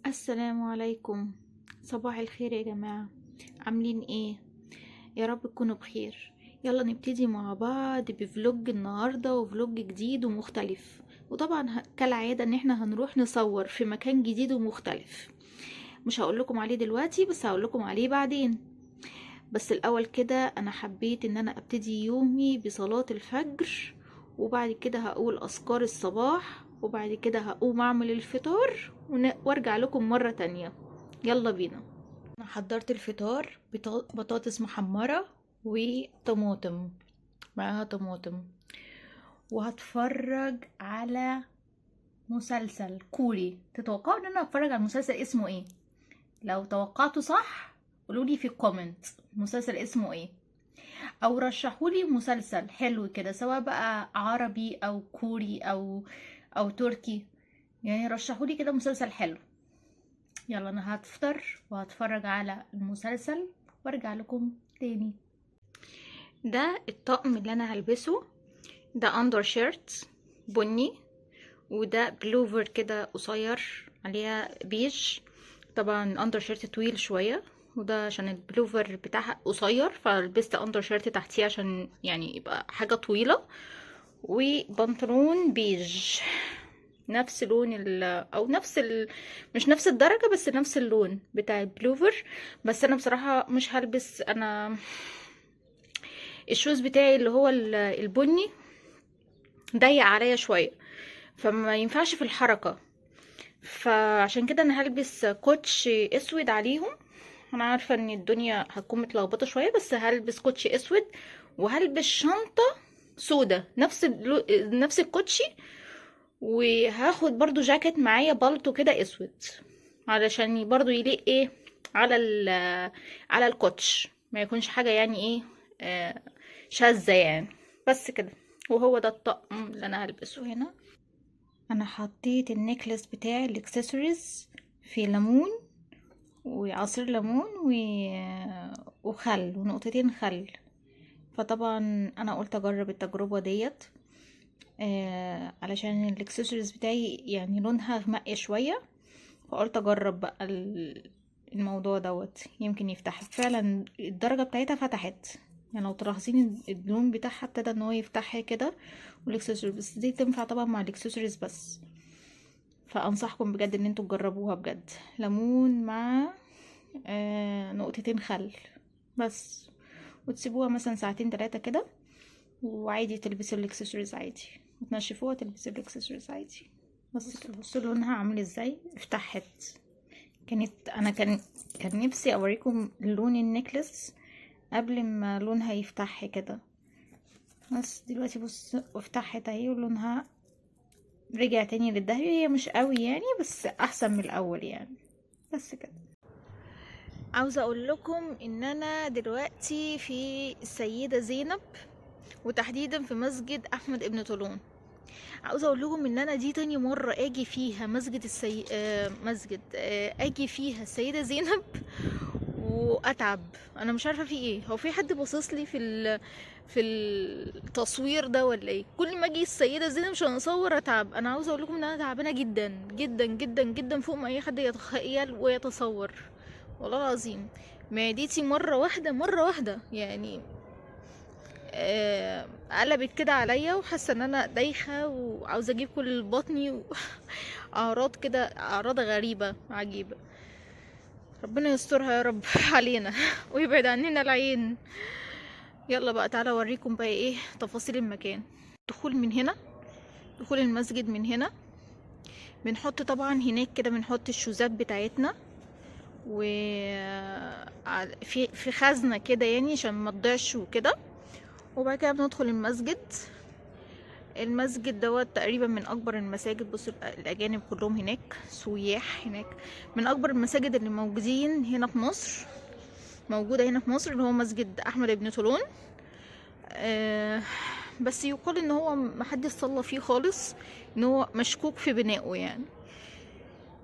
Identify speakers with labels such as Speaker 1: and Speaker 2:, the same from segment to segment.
Speaker 1: السلام عليكم. صباح الخير يا جماعة، عاملين ايه؟ يا رب تكونوا بخير. يلا نبتدي مع بعض بفلوج النهاردة، وفلوج جديد ومختلف. وطبعا كالعادة ان احنا هنروح نصور في مكان جديد ومختلف. مش هقول لكم عليه دلوقتي، بس هقول لكم عليه بعدين. بس الاول كده انا حبيت ان انا ابتدي يومي بصلاة الفجر، وبعد كده هقول اذكار الصباح، وبعد كده هقوم اعمل الفطار وارجع لكم مرة تانية. يلا بينا. انا حضرت الفطار، بطاطس محمرة وطماطم، معاها طماطم. وهتفرج على مسلسل كوري. تتوقعوا ان انا هتفرج على مسلسل اسمه ايه؟ لو توقعتوا صح قولولي في الكومنت مسلسل اسمه ايه، او رشحولي مسلسل حلو كده، سواء بقى عربي او كوري او تركي. يعني رشحولي كده مسلسل حلو. يلا انا هتفطر وهتفرج على المسلسل وارجع لكم تاني. ده الطقم اللي انا هلبسه. ده اندر شيرت بني، وده بلوفر كده قصير عليها بيج. طبعا الاندر شيرت طويل شويه، وده عشان البلوفر بتاعها قصير فلبست اندر شيرت تحتيه عشان يعني يبقى حاجه طويله. وبنطلون بيج نفس لون او مش نفس الدرجه، بس نفس اللون بتاع البلوفر. بس انا بصراحه مش هلبس. انا الشوز بتاعي اللي هو البني ضيق عليا شويه، فما ينفعش في الحركه. فعشان كده انا هلبس كوتش اسود عليهم. انا عارفه ان الدنيا هتكون متلخبطه شويه، بس هلبس كوتش اسود، وهلبس شنطه سودا نفس الكوتشي. وهاخد برضو جاكيت معايا بالطو كده اسود، علشان برضو يليق ايه على على الكوتش، ما يكونش حاجه يعني ايه شاذة يعني. بس كده. وهو ده الطقم اللي انا هلبسه هنا. انا حطيت النكلس بتاعي الاكسسوارز في ليمون وعصير ليمون وخل ونقطتين خل. فطبعا انا قلت اجرب التجربة ديت، علشان الاكسسوارز بتاعي يعني لونها غمق شوية. فقلت اجرب بقى الموضوع دوت يمكن يفتح فعلا. الدرجة بتاعتها فتحت، يعني لو تلاحظين اللون بتاعها ابتدى ان هو يفتح كده. والاكسسوارز بس دي تنفع طبعا مع الاكسسوارز بس. فانصحكم بجد ان انتوا تجربوها بجد. ليمون مع نقطتين خل بس. وتسيبوها مثلا ساعتين 3 كده، وعادي تلبسوا الاكسسوارز عادي، وتنشفوها تلبسوا الاكسسوارز عادي. بس كده. بصوا لونها عامل ازاي، افتحت. كان نفسي اوريكم لون النكلس قبل ما لونها يفتح كده. بس دلوقتي بص افتحت اهي، ولونها رجع تاني للدهبي. هي مش قوي يعني، بس احسن من الاول يعني. بس كده. عاوزه اقول لكم ان انا دلوقتي في السيده زينب، وتحديدا في مسجد احمد ابن طولون. عاوزه اقول لكم ان انا دي تاني مره اجي فيها مسجد اجي فيها السيده زينب واتعب. انا مش عارفه في ايه، هو في حد باصص لي في التصوير ده ولا ايه؟ كل ما اجي السيده زينب عشان اصور اتعب. انا عاوزه اقول لكم ان انا تعبانه جدا جدا جدا جدا، فوق ما اي حد يتخيل ويتصور. والله العظيم معدتي مره واحده يعني قلبت كده عليا، وحاسه ان انا دايخه وعاوزه اجيب كل بطني اعراض كده، اعراض غريبه عجيبه. ربنا يسترها يا رب علينا ويبعد عننا العين. يلا بقى تعالى اوريكم بقى ايه تفاصيل المكان. دخول من هنا، دخول المسجد من هنا. بنحط طبعا هناك كده، بنحط الشوزات بتاعتنا و في خزنه كده يعني عشان ما تضيعش وكده. وبعد كده بندخل المسجد. المسجد دوت تقريبا من اكبر المساجد. بصوا الاجانب كلهم هناك، سياح هناك. من اكبر المساجد اللي موجودين هنا في مصر، موجوده هنا في مصر، اللي هو مسجد احمد بن طولون. بس يقال ان هو محدش صلى فيه خالص، ان هو مشكوك في بنائه يعني،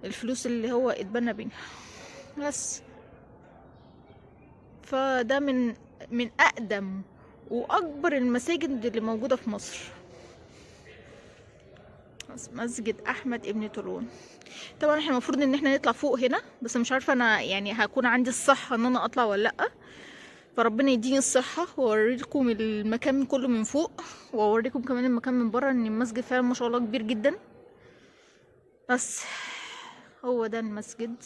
Speaker 1: الفلوس اللي هو اتبنى بيها بس. فده من اقدم واكبر المساجد اللي موجوده في مصر. مسجد احمد ابن طولون. طبعا احنا المفروض ان احنا نطلع فوق هنا، بس مش عارفه انا يعني هكون عندي الصحه ان انا اطلع ولا لا. فربنا يديني الصحه واوريكم المكان كله من فوق، واوريكم كمان المكان من بره، ان المسجد فعلا ما شاء الله كبير جدا. بس هو ده المسجد.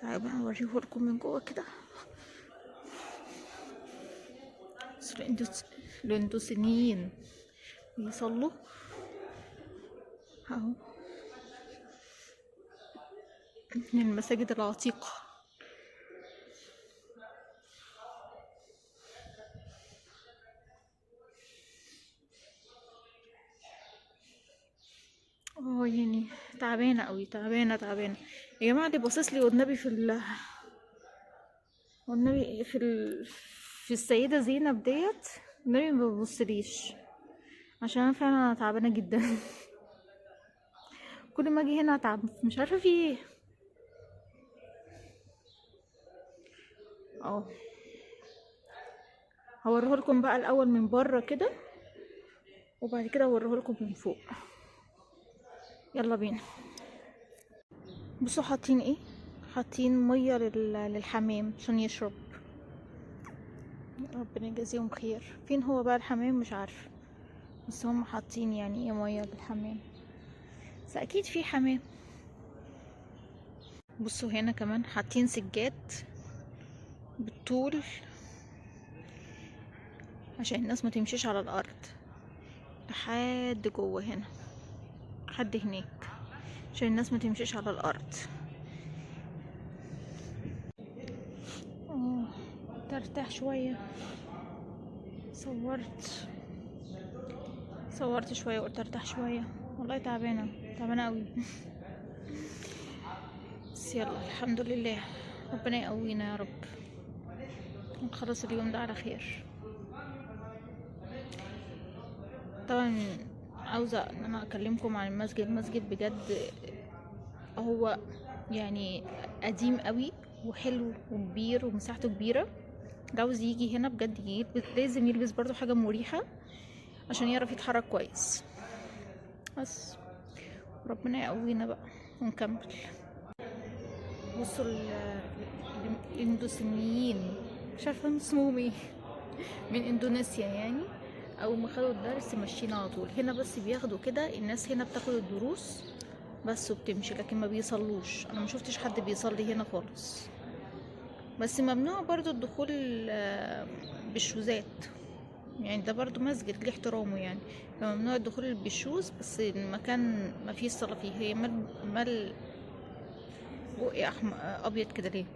Speaker 1: تعالوا بقى اوريه لكم من جوه كده. الاندوسيين بيصلوا اهو، من المساجد العتيقة. يعني تعبانة قوي، تعبانة يا جماعة. اللي باصص لي والنبي والنبي في السيدة زينب ديت، النبي ما ببصليش، عشان انا فعلا تعبانة جدا. كل ما اجي هنا اتعب، مش عارفة في ايه. اه هوريهولكم بقى الاول من بره كده، وبعد كده اوريهولكم من فوق. يلا بينا. بصوا حاطين ايه، حاطين ميه للحمام عشان يشرب. ربنا يجازيهم خير. فين هو بقى الحمام مش عارفه، بس هم حاطين يعني ايه ميه للحمام، بس اكيد في حمام. بصوا هنا كمان حاطين سجاد بالطول عشان الناس ما تمشيش على الارض، لحد جوه هنا، لحد هناك، عشان الناس ما تمشيش على الارض. ترتاح شويه. صورت شويه وقلت ارتاح شويه. والله تعبانه قوي. بس يلا الحمد لله، ربنا يقوينا يا رب ونخلص اليوم ده على خير. طبعا عاوزه ان انا اكلمكم عن المسجد بجد هو يعني قديم قوي وحلو وكبير ومساحته كبيره. اللي عاوز يجي هنا بجد لازم يلبس برضو حاجه مريحه عشان يعرف يتحرك كويس. بس ربنا يقوينا بقى ونكمل. بصوا الاندونيسيين، مش عارفه اسمهم ايه، من اندونيسيا يعني. اول ما خدوا الدرس ماشيين على طول هنا، بس بياخدوا كده. الناس هنا بتاخد الدروس بس وبتمشي، لكن ما بيصلوش. انا ما شفتش حد بيصلي هنا خالص. بس ممنوع برضو الدخول بالشوزات، يعني ده برضو مسجد ليه احترامه يعني. فممنوع الدخول بالشوز، بس المكان ما فيه صلاة فيه. هي مال بقي ابيض كده ليه؟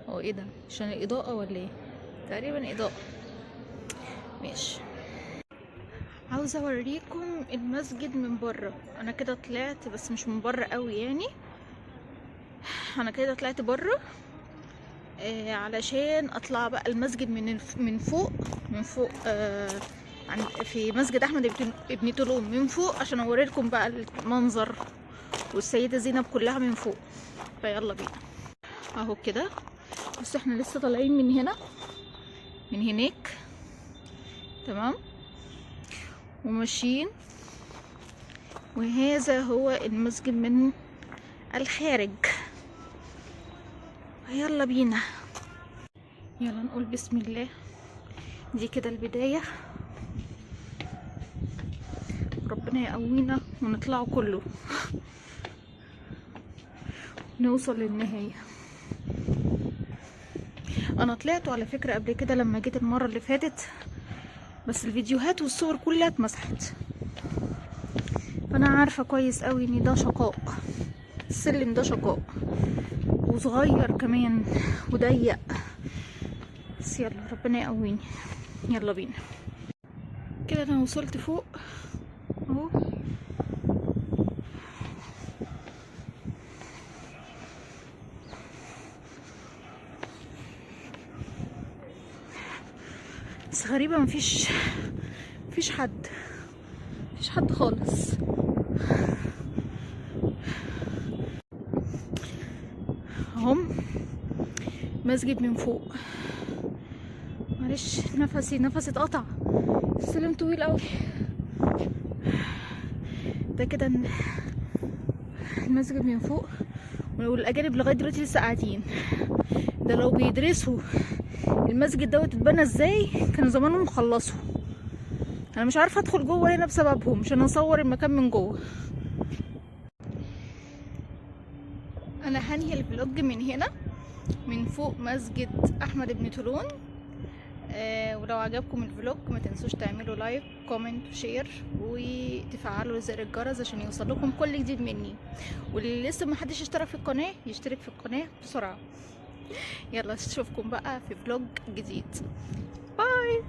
Speaker 1: هو ايه ده؟ عشان الاضاءة ولا ايه؟ تقريبا اضاءة. ماشي. عاوزة اوريكم المسجد من بره. انا كده طلعت، بس مش من بره قوي يعني. انا كده طلعت بره علشان اطلع بقى المسجد من فوق. في مسجد احمد ابن طولون من فوق، عشان اوريكم بقى المنظر والسيدة زينب كلها من فوق. فيلا بينا اهو كده. بس احنا لسه طالعين من هنا، من هناك، تمام، وماشيين. وهذا هو المسجد من الخارج. يلا بينا، يلا نقول بسم الله. دي كده البداية، ربنا يقوينا ونطلعوا كله نوصل للنهاية. انا طلعت على فكرة قبل كده لما جيت المرة اللي فاتت، بس الفيديوهات والصور كلها اتمسحت. فانا عارفة كويس قوي ان ده شقاء، السلم ده شقاء وصغير كمان وضيق. بس يلا ربنا يقويني. يلا بينا كده. انا وصلت فوق اهو. بس غريبة مفيش حد، مفيش حد خالص. هم مسجد من فوق. معلش نفسي اتقطع، السلم طويل قوي. ده كده المسجد من فوق، والاجانب لغايه دلوقتي لسه قاعدين. ده لو بيدرسوا المسجد دوت اتبنى ازاي كانوا زمانهم خلصوا. انا مش عارفه ادخل جوه هنا بسببهم، عشان اصور المكان من جوه. انا هنهي الفلوج من هنا من فوق مسجد احمد بن طولون. ولو عجبكم الفلوج ما تنسوش تعملوا لايك كومنت وشير وتفعلوا زر الجرس عشان يوصل لكم كل جديد مني. واللي لسه ما حدش اشترك في القناه يشترك في القناه بسرعه. يلا اشوفكم بقى في فلوج جديد. باي.